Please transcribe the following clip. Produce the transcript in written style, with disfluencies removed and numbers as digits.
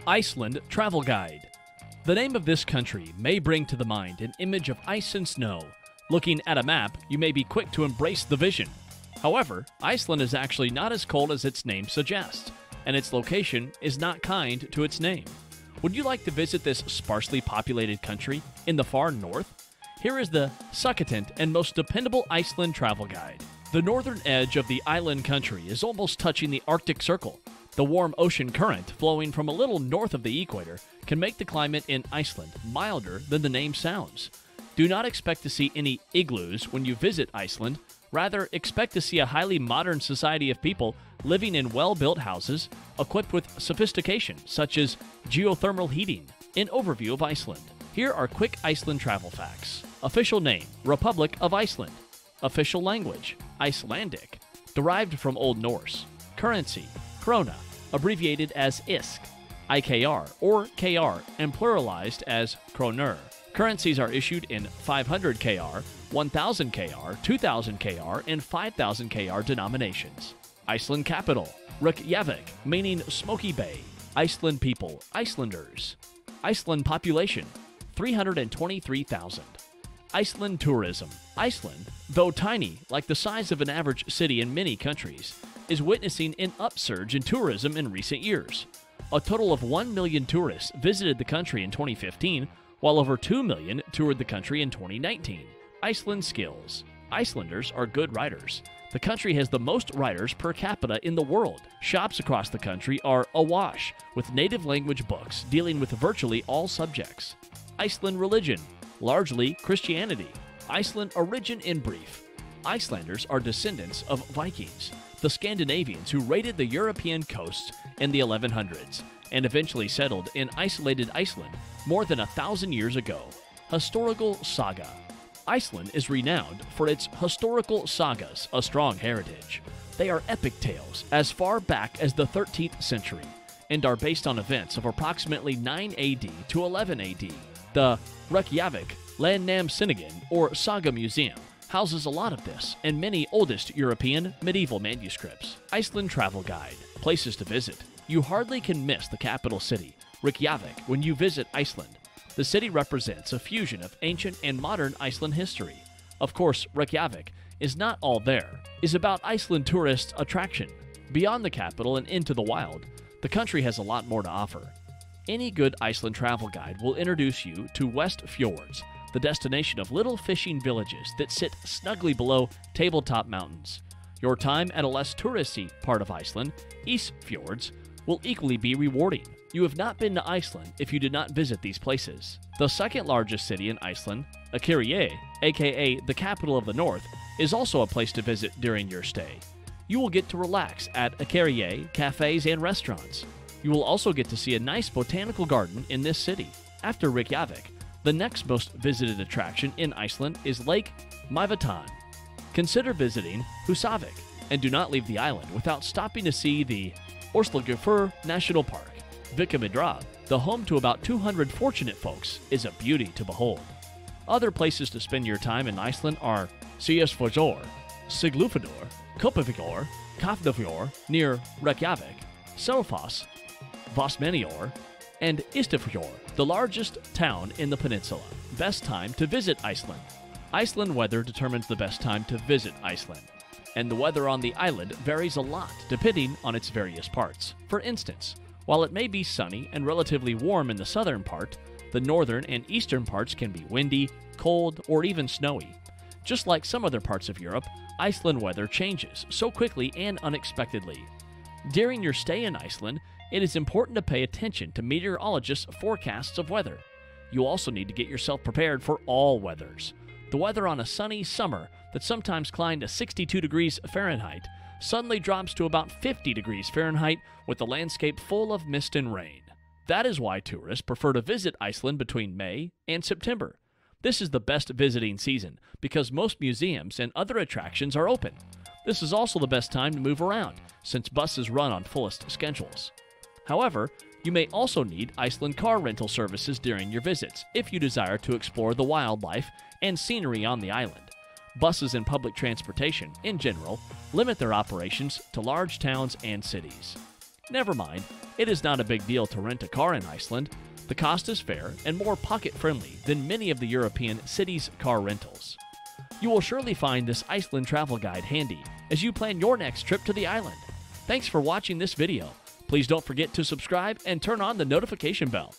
Iceland Travel Guide. The name of this country may bring to the mind an image of ice and snow. Looking at a map, you may be quick to embrace the vision. However, Iceland is actually not as cold as its name suggests, and its location is not kind to its name. Would you like to visit this sparsely populated country in the far north? Here is the succinct and most dependable Iceland travel guide. The northern edge of the island country is almost touching the Arctic Circle. The warm ocean current flowing from a little north of the equator can make the climate in Iceland milder than the name sounds. Do not expect to see any igloos when you visit Iceland. Rather, expect to see a highly modern society of people living in well-built houses equipped with sophistication, such as geothermal heating. An overview of Iceland. Here are quick Iceland travel facts. Official name, Republic of Iceland. Official language, Icelandic, derived from Old Norse. Currency, krona, abbreviated as ISK, IKR, or KR, and pluralized as kronur. Currencies are issued in 500 KR, 1000 KR, 2000 KR, and 5000 KR denominations. Iceland capital, Reykjavik, meaning Smoky Bay. Iceland people, Icelanders. Iceland population, 323,000. Iceland tourism. Iceland, though tiny, like the size of an average city in many countries, is witnessing an upsurge in tourism in recent years. A total of 1 million tourists visited the country in 2015, while over 2 million toured the country in 2019. Iceland skills. Icelanders are good writers. The country has the most writers per capita in the world. Shops across the country are awash with native language books dealing with virtually all subjects. Iceland religion. Largely Christianity. Iceland origin in brief. Icelanders are descendants of Vikings, the Scandinavians who raided the European coasts in the 1100s and eventually settled in isolated Iceland more than 1,000 years ago. Historical saga. Iceland is renowned for its historical sagas, a strong heritage. They are epic tales as far back as the 13th century and are based on events of approximately 9 AD to 11 AD. The Reykjavik Landnámsögin, or Saga Museum, houses a lot of this and many oldest European medieval manuscripts. Iceland Travel Guide. Places to visit. You hardly can miss the capital city, Reykjavik, when you visit Iceland. The city represents a fusion of ancient and modern Iceland history. Of course, Reykjavik is not all there. It's about Iceland tourist attraction. Beyond the capital and into the wild, the country has a lot more to offer. Any good Iceland travel guide will introduce you to West Fjords, the destination of little fishing villages that sit snugly below tabletop mountains. Your time at a less touristy part of Iceland, East Fjords, will equally be rewarding. You have not been to Iceland if you did not visit these places. The second largest city in Iceland, Akureyri, aka the capital of the north, is also a place to visit during your stay. You will get to relax at Akureyri cafes and restaurants. You will also get to see a nice botanical garden in this city. After Reykjavik, the next most visited attraction in Iceland is Lake Mývatn. Consider visiting Húsavík, and do not leave the island without stopping to see the Öxarárgöngufjörður National Park. Víkamýrdalur, the home to about 200 fortunate folks, is a beauty to behold. Other places to spend your time in Iceland are Seyðisfjörður, Siglufjörður, Kópavogur, Kafnafjörður near Reykjavik, Selfoss, Vestmannaeyjar, and Ísafjörður, the largest town in the peninsula. Best time to visit Iceland. Iceland weather determines the best time to visit Iceland, and the weather on the island varies a lot depending on its various parts. For instance, while it may be sunny and relatively warm in the southern part, the northern and eastern parts can be windy, cold, or even snowy. Just like some other parts of Europe, Iceland weather changes so quickly and unexpectedly. During your stay in Iceland, it is important to pay attention to meteorologists' forecasts of weather. You also need to get yourself prepared for all weathers. The weather on a sunny summer that sometimes climbed to 62 degrees Fahrenheit suddenly drops to about 50 degrees Fahrenheit with the landscape full of mist and rain. That is why tourists prefer to visit Iceland between May and September. This is the best visiting season because most museums and other attractions are open. This is also the best time to move around since buses run on fullest schedules. However, you may also need Iceland car rental services during your visits if you desire to explore the wildlife and scenery on the island. Buses and public transportation, in general, limit their operations to large towns and cities. Never mind, it is not a big deal to rent a car in Iceland. The cost is fair and more pocket-friendly than many of the European cities' car rentals. You will surely find this Iceland travel guide handy as you plan your next trip to the island. Thanks for watching this video. Please don't forget to subscribe and turn on the notification bell.